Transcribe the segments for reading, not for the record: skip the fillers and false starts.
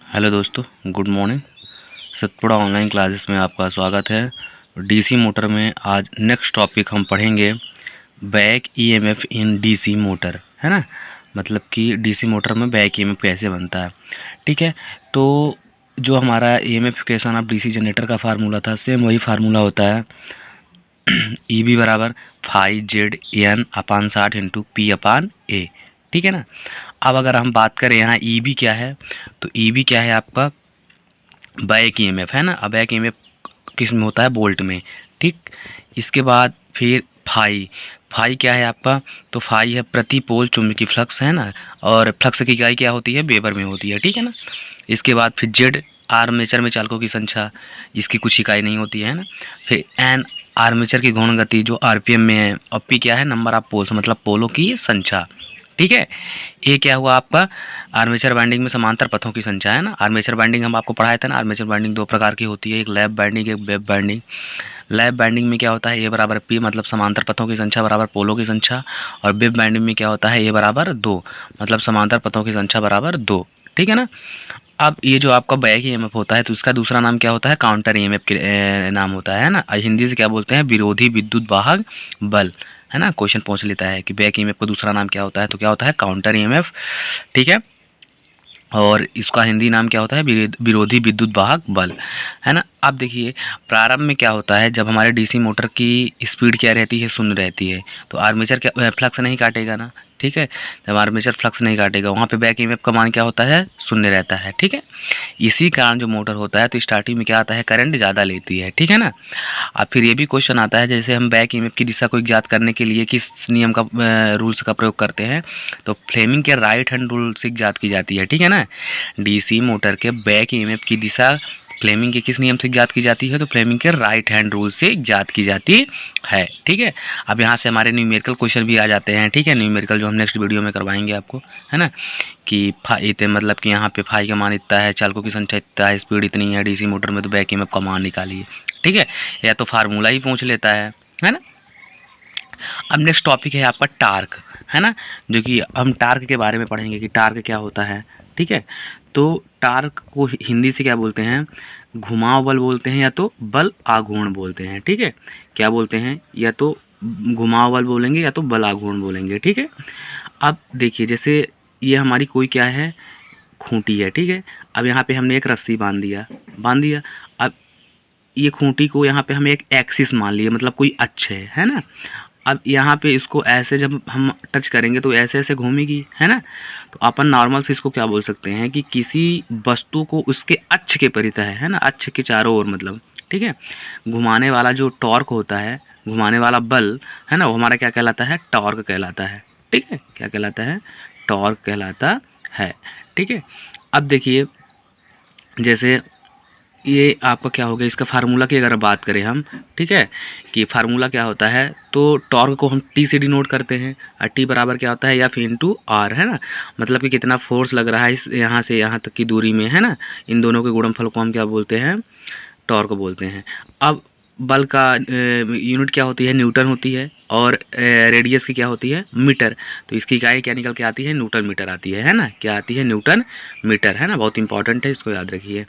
Hello दोस्तों, good morning. Satpura online classes में आपका स्वागत है। डीसी मोटर में आज नेक्स्ट टॉपिक हम पढ़ेंगे back EMF in DC motor, है ना। मतलब कि डीसी मोटर में बैक ईएमएफ कैसे बनता है। ठीक है, तो जो हमारा EMF equation of DC generator का फार्मूला था, सेम वही फार्मूला होता है। ई बी बराबर फाइव जेड एन अपान 60 इंटू पी अपान ए। ठीक है ना। अब अगर हम बात करें यहाँ ई बी क्या है, तो ई बी क्या है आपका बैक ईएमएफ, है ना। अब बैक ईएमएफ किस में होता है, बोल्ट में। ठीक, इसके बाद फिर फाई, फाई क्या है आपका, तो फाई है प्रति पोल चुंबकीय फ्लक्स, है ना। और फ्लक्स की इकाई क्या होती है, वेबर में होती है। ठीक है ना। इसके बाद फिर जेड आर्मेचर में चालकों की संख्या, इसकी कुछ इकाई नहीं होती है ना। फिर एन आर्मेचर की घूर्ण गति जो आरपीएम में है। और पी क्या है, नंबर ऑफ पोल्स, मतलब पोलों की संख्या। ठीक है, ये क्या हुआ आपका आर्मेचर बाइंडिंग में समांतर पथों की संख्या, है ना। आर्मेचर बाइंडिंग हम आपको पढ़ाया था ना। आर्मेचर बाइंडिंग दो प्रकार की होती है, एक लैप बाइंडिंग, एक वेब बाइंडिंग। लैप बाइंडिंग में क्या होता है, ए बराबर पी, मतलब समांतर पथों की संख्या बराबर पोलों की संख्या। और वेब बाइंडिंग में क्या होता है, ए बराबर 2, मतलब समांतर पथों की संख्या बराबर 2। ठीक है ना। अब ये जो आपका बैक ईएमएफ होता है, तो इसका दूसरा नाम क्या होता है, काउंटर ईएमएफ के नाम होता है ना। हिंदी से क्या बोलते हैं, विरोधी विद्युत वाहक बल, है ना। क्वेश्चन पूछ लेता है कि बैक ईएमएफ का दूसरा नाम क्या होता है, तो क्या होता है, काउंटर ईएमएफ। ठीक है, और इसका हिंदी नाम क्या होता है, विरोधी विद्युत वाहक बल, है ना। अब देखिए प्रारंभ में क्या होता है, जब हमारे डीसी मोटर की स्पीड क्या रहती है, शून्य रहती है, तो आर्मेचर क्या फ्लक्स नहीं काटेगा ना। ठीक है, जब आर्मेचर फ्लक्स नहीं काटेगा, वहाँ पे बैक ईएमएफ का मान क्या होता है, शून्य रहता है। ठीक है, इसी कारण जो मोटर होता है, तो स्टार्टिंग में क्या आता है, करंट ज़्यादा लेती है। ठीक है ना। अब फिर ये भी क्वेश्चन आता है, जैसे हम बैक ईएमएफ की दिशा को ज्ञात करने के लिए किस नियम का रूल्स का प्रयोग करते हैं, तो फ्लेमिंग के राइट हैंड रूल से ज्ञात की जाती है। ठीक है ना। डीसी मोटर के बैक ईएमएफ की दिशा फ्लेमिंग के किस नियम से ज्ञात की जाती है, तो फ्लेमिंग के राइट हैंड रूल से ज्ञात की जाती है। ठीक है, अब यहाँ से हमारे न्यूमेरिकल क्वेश्चन भी आ जाते हैं। ठीक है, न्यूमेरिकल जो हम नेक्स्ट वीडियो में करवाएंगे आपको, है ना। कि इतने मतलब कि यहाँ पे फाई का मान इतना है, चालकों की संख्या इतना है, स्पीड इतनी है डीसी मोटर में, तो बैक ईएमएफ का मान निकालिए। ठीक है, या तो फार्मूला ही पूछ लेता है ना। अब नेक्स्ट टॉपिक है आपका टार्क, है ना। जो कि हम टार्क के बारे में पढ़ेंगे कि टार्क क्या होता है। ठीक है, तो टार्क को हिंदी से क्या बोलते हैं, घुमाव बल बोलते हैं, या तो बल आघूर्ण बोलते हैं। ठीक है, क्या बोलते हैं, या तो घुमाव बल बोलेंगे या तो बल आघूर्ण बोलेंगे। ठीक है, अब देखिए जैसे ये हमारी कोई क्या है, खूंटी है। ठीक है, अब यहाँ पे हमने एक रस्सी बांध दिया। अब ये खूंटी को यहाँ पे हम एक एक्सिस मान लिए, मतलब कोई अक्ष है ना। अब यहाँ पे इसको ऐसे जब हम टच करेंगे तो ऐसे ऐसे घूमेगी, है ना। तो अपन नॉर्मल से इसको क्या बोल सकते हैं कि किसी वस्तु को उसके अक्ष के परितः है ना, अक्ष के चारों ओर मतलब। ठीक है, घुमाने वाला जो टॉर्क होता है, घुमाने वाला बल, है ना, वो हमारा क्या कहलाता है, टॉर्क कहलाता है। ठीक है, क्या कहलाता है, टॉर्क कहलाता है। ठीक है, अब देखिए जैसे ये आपका क्या हो गया, इसका फार्मूला की अगर बात करें हम, ठीक है, कि फार्मूला क्या होता है, तो टॉर्क को हम टी से डिनोट करते हैं, और टी बराबर क्या होता है, एफ इंटू आर, है ना। मतलब कि कितना फोर्स लग रहा है इस यहाँ से यहाँ तक की दूरी में, है ना। इन दोनों के गुणनफल को हम क्या बोलते हैं, टॉर्क बोलते हैं। अब बल का यूनिट क्या होती है, न्यूटन होती है, और रेडियस की क्या होती है, मीटर। तो इसकी इकाई क्या निकल के आती है, न्यूटन मीटर आती है ना। क्या आती है, न्यूटन मीटर, है ना। बहुत इंपॉर्टेंट है, इसको याद रखिए।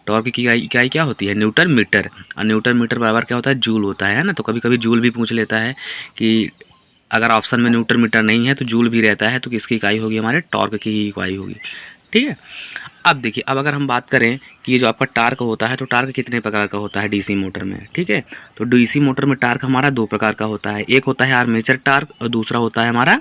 टॉर्क की इकाई क्या होती है, न्यूटन मीटर, और न्यूटन मीटर बराबर क्या होता है, जूल होता है ना। तो कभी कभी जूल भी पूछ लेता है कि अगर ऑप्शन में न्यूटन मीटर नहीं है तो जूल भी रहता है, तो किसकी इकाई होगी, हमारे टॉर्क की ही इकाई होगी। ठीक है, अब देखिए, अब अगर हम बात करें कि ये जो आपका टार्क होता है, तो टार्क कितने प्रकार का होता है डीसी मोटर में। ठीक है, तो डीसी मोटर में टार्क हमारा दो प्रकार का होता है, एक होता है आर्मेचर टार्क और दूसरा होता है हमारा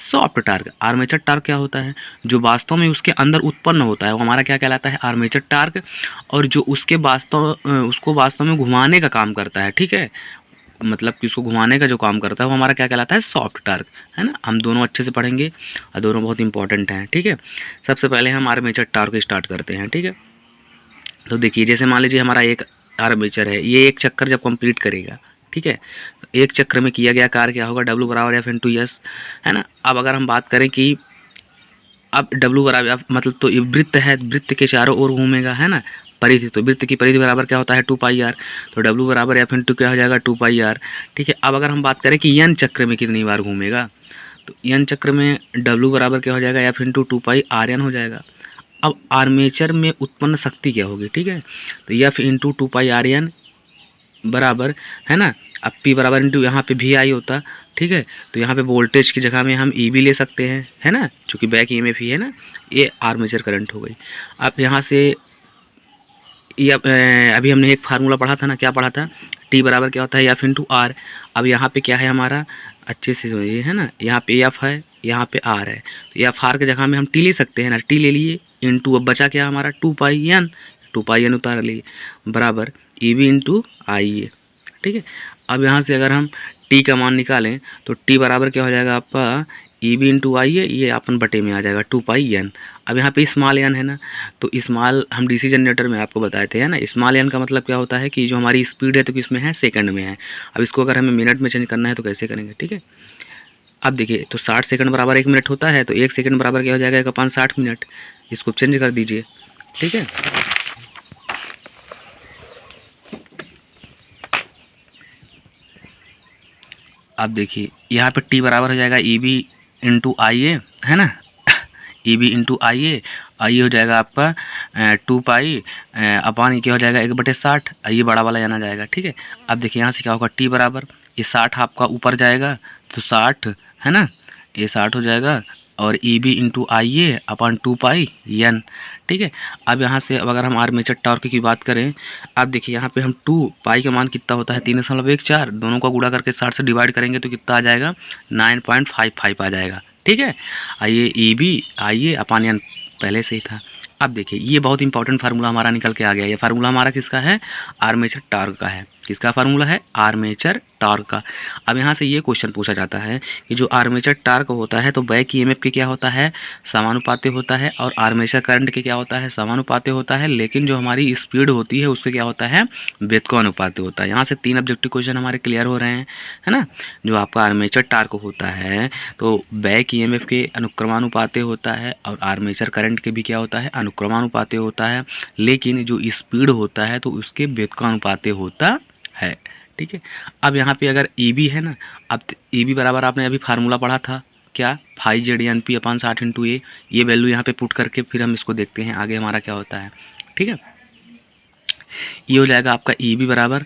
सॉफ्ट टार्क। आर्मेचर टार्क क्या होता है, जो वास्तव में उसके अंदर उत्पन्न होता है, वो हमारा क्या कहलाता है, आर्मेचर टार्क। और जो उसके उसको वास्तव में घुमाने का काम करता है, ठीक है, मतलब कि उसको घुमाने का जो काम करता है, वो हमारा क्या कहलाता है, सॉफ्ट टार्क, है ना। हम दोनों अच्छे से पढ़ेंगे और दोनों बहुत इंपॉर्टेंट हैं। ठीक है, सबसे पहले हम आर्मेचर टार्क स्टार्ट करते हैं। ठीक है, तो देखिए जैसे मान लीजिए हमारा एक आर्मेचर है, ये एक चक्कर जब कंप्लीट करेगा, ठीक है, तो एक चक्र में किया गया कार्य क्या होगा, डब्ल्यू बराबर एफ इंटू एस, है ना। अब अगर हम बात करें कि अब डब्ल्यू बराबर मतलब तो ये वृत्त है, वृत्त के चारों ओर घूमेगा, है ना, परिधि, तो वृत्त की परिधि बराबर क्या होता है, 2 पाई आर। तो डब्ल्यू बराबर एफ इंटू क्या हो जाएगा, 2 पाई आर। ठीक है, अब अगर हम बात करें कि एन चक्र में कितनी बार घूमेगा, तो एन चक्र में डब्ल्यू बराबर क्या हो जाएगा, F into 2 pi R N हो जाएगा। अब आर्मेचर में उत्पन्न शक्ति क्या होगी, ठीक है, तो एफ इंटू 2πr बराबर, है ना, अब P बराबर इंटू यहाँ पे भी आई होता, ठीक है, तो यहाँ पे वोल्टेज की जगह में हम ई भी ले सकते हैं, है ना, क्योंकि बैक ईएमएफ ही है ना, ये आर्मेचर करंट हो गई। अब यहाँ से ये अभी हमने एक फार्मूला पढ़ा था ना, क्या पढ़ा था, T बराबर क्या होता है एफ इंटू आर। अब यहाँ पे क्या है हमारा, अच्छे से समझिए, है ना, यहाँ पे एफ है, यहाँ पे आर है, तो एफ आर की जगह में हम टी ले सकते हैं ना, टी ले लिए इंटू, अब बचा क्या हमारा 2πn उतार लिए बराबर ई बी इंटू आई ए, ठीक है। अब यहाँ से अगर हम टी का मान निकालें तो टी बराबर क्या हो जाएगा आपका ई बी इंटू आई है, ये अपन बटे में आ जाएगा 2πn। अब यहाँ पे स्मॉल एन है ना, तो स्मॉल हम डीसी जनरेटर में आपको बताए थे, है ना, स्मॉल एन का मतलब क्या होता है कि जो हमारी स्पीड है तो किसमें है, सेकंड में है। अब इसको अगर हमें मिनट में चेंज करना है तो कैसे करेंगे, ठीक है। अब देखिए, तो 60 सेकंड बराबर 1 मिनट होता है, तो 1 सेकंड बराबर क्या हो जाएगा 1/60 मिनट, इसको चेंज कर दीजिए, ठीक है। अब देखिए यहाँ पे टी बराबर हो जाएगा ई बी इंटू आई ए, है ना, ई बी इंटू आई ए, आई हो जाएगा आपका 2π अपान क्या हो जाएगा 1/60, ये बड़ा वाला जाना जाएगा, ठीक है। अब देखिए यहाँ से क्या होगा, टी बराबर ये 60 आपका ऊपर जाएगा तो 60, है ना, ये 60 हो जाएगा, और ई बी इंटू आई ए अपान 2πn, ठीक है। अब यहाँ से अब अगर हम आर्मेचर टॉर्क की बात करें, अब देखिए यहाँ पे हम 2π का मान कितना होता है 3.14, दोनों का गुणा करके 60 से डिवाइड करेंगे तो कितना आ जाएगा 9.55 आ जाएगा, ठीक है। आइए E B I A upon N पहले से ही था। अब देखिए ये बहुत इंपॉर्टेंट फार्मूला हमारा निकल के आ गया, ये फार्मूला हमारा किसका है, आर्मेचर टॉर्क का है, किसका फार्मूला है, आर्मेचर टॉर्क का। अब यहाँ से ये क्वेश्चन पूछा जाता है कि जो आर्मेचर टॉर्क होता है तो बैक ईएमएफ के क्या होता है, समानुपाती होता है, और आर्मेचर करंट के क्या होता है, समानुपाती होता है, लेकिन जो हमारी स्पीड होती है उसके क्या होता है, व्युत्क्रमानुपाती होता है। यहाँ से 3 ऑब्जेक्टिव क्वेश्चन हमारे क्लियर हो रहे हैं, है ना। जो आपका आर्मेचर टॉर्क होता है तो बैक ईएमएफ के अनुक्रमानुपाती होता है, और आर्मेचर करंट के भी क्या होता है, अनुक्रमानुपाती होता है, लेकिन जो स्पीड होता है तो उसके व्युत्क्रमानुपाती होता है, ठीक है। अब यहाँ पे अगर ई बी है ना, अब ई बी बराबर आपने अभी फार्मूला पढ़ा था क्या, 5ZNP अपान 60 इंटू ए, ये वैल्यू यहाँ पे पुट करके फिर हम इसको देखते हैं आगे हमारा क्या होता है, ठीक है। ये हो जाएगा आपका ई बी बराबर,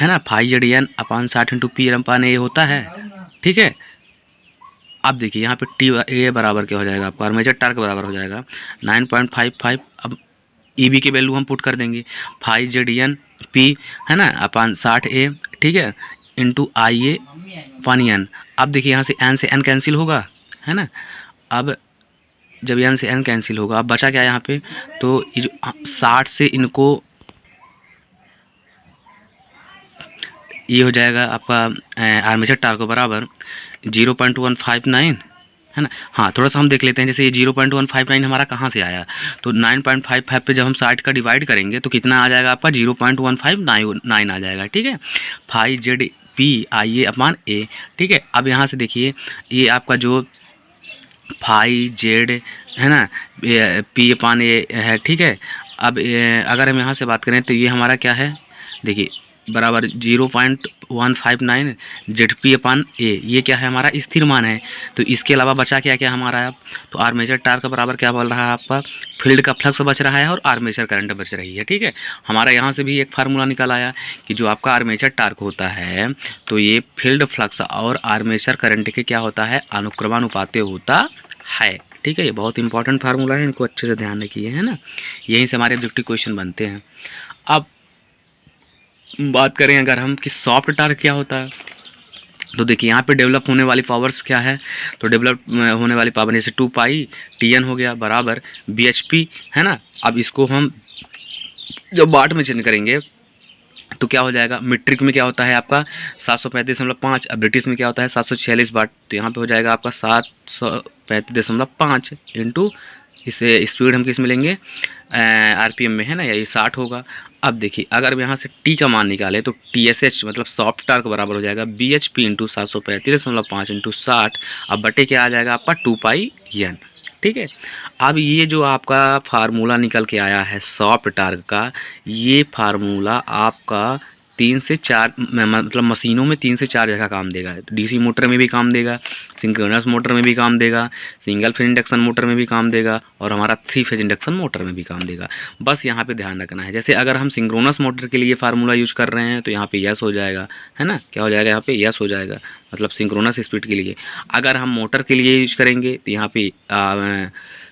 है ना, 5ZN अपान 60 इंटू पी अपान ए होता है, ठीक है। अब देखिए यहाँ पे टी ए बराबर क्या हो जाएगा आपका, आर्मेचर टॉर्क बराबर हो जाएगा 9.55। अब ई बी की वैल्यू हम पुट कर देंगे 5ZN/P, है ना, अपान 60A, ठीक है, इंटू आई ए पानी एन। अब देखिए यहाँ से एन कैंसिल होगा, है ना। अब जब एन से एन कैंसिल होगा, अब बचा क्या यहाँ पे, तो ये जो 60 से इनको ये हो जाएगा आपका आर्मेचर टॉर्क बराबर 0.159, है ना। हाँ, थोड़ा सा हम देख लेते हैं, जैसे ये 0.159 हमारा कहाँ से आया, तो 9.55 पे जब हम 60 का डिवाइड करेंगे तो कितना आ जाएगा आपका 0.1599 आ जाएगा, ठीक है, 5ZP/IA अपान ए, ठीक है। अब यहाँ से देखिए ये आपका जो 5Z है ना, P अपान ए है, ठीक है। अब अगर हम यहाँ से बात करें तो ये हमारा क्या है, देखिए बराबर 0.159 ZP अपान ए, ये क्या है हमारा स्थिर मान है। तो इसके अलावा बचा क्या क्या हमारा अब, तो आर्मेचर टॉर्क बराबर क्या बोल रहा है आपका, फील्ड का फ्लक्स बच रहा है और आर्मेचर करंट बच रही है, ठीक है। हमारा यहाँ से भी एक फार्मूला निकल आया कि जो आपका आर्मेचर टॉर्क होता है तो ये फील्ड फ्लक्स और आर्मेचर करंट के क्या होता है, अनुक्रमानुपाती होता है, ठीक है। ये बहुत इंपॉर्टेंट फार्मूला है, इनको अच्छे से ध्यान रखिए, है ना, यहीं से हमारे ऑब्जेक्टिव क्वेश्चन बनते हैं। अब बात करें अगर हम कि सॉफ्ट टॉर्क क्या होता है, तो देखिए यहाँ पे डेवलप होने वाली पावर्स क्या है, तो डेवलप होने वाली पावर जैसे 2πTN हो गया बराबर BHP, है ना। अब इसको हम जब वाट में चेंज करेंगे तो क्या हो जाएगा, मीट्रिक में क्या होता है आपका 735.5, अब ब्रिटिश में क्या होता है 746 वाट, तो यहाँ पे हो जाएगा आपका 735.5 इंटू इसे स्पीड हम किस में लेंगे, RPM में, है ना, यही 60 होगा। अब देखिए अगर हम यहाँ से टी का मान निकाले तो TSH मतलब सॉफ्ट टॉर्क बराबर हो जाएगा BHP इंटू 735.5 इंटू 60, अब बटे क्या आ जाएगा आपका 2πN, ठीक है। अब ये जो आपका फार्मूला निकल के आया है सॉफ्ट टॉर्क का, ये फार्मूला आपका 3 से 4 मतलब मशीनों में 3 से 4 जगह काम देगा। डीसी मोटर में भी काम देगा, सिंक्रोनस मोटर में भी काम देगा, सिंगल फेज इंडक्शन मोटर में भी काम देगा और हमारा 3 फेज इंडक्शन मोटर में भी काम देगा। बस यहाँ पे ध्यान रखना है। जैसे अगर हम सिंक्रोनस मोटर के लिए फार्मूला यूज कर रहे हैं तो यहाँ पे यस हो जाएगा, है ना। क्या हो जाएगा यहाँ पे? यस हो जाएगा, मतलब सिंक्रोनस स्पीड के लिए। अगर हम मोटर के लिए यूज करेंगे तो यहाँ पे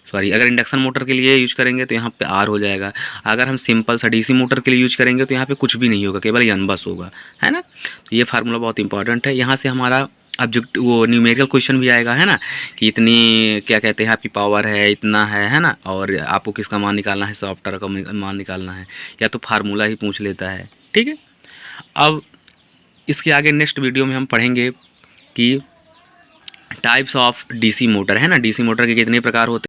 अगर इंडक्शन मोटर के लिए यूज करेंगे तो यहाँ पे आर हो जाएगा। अगर हम सिंपल सा डीसी मोटर के लिए यूज करेंगे तो यहाँ पे कुछ भी नहीं होगा, केवल एन बस होगा, है ना। तो ये फार्मूला बहुत इंपॉर्टेंट है। यहाँ से हमारा ऑब्जेक्ट वो न्यूमेरिकल क्वेश्चन भी आएगा, है ना, कि इतनी क्या कहते हैं आपकी पावर है, इतना है ना, और आपको किसका मान निकालना है, सॉफ्टवेयर का मान निकालना है, या तो फार्मूला ही पूछ लेता है। ठीक है, अब इसके आगे नेक्स्ट वीडियो में हम पढ़ेंगे कि टाइप्स ऑफ डीसी मोटर, है ना, डीसी मोटर के कितने प्रकार होते हैं।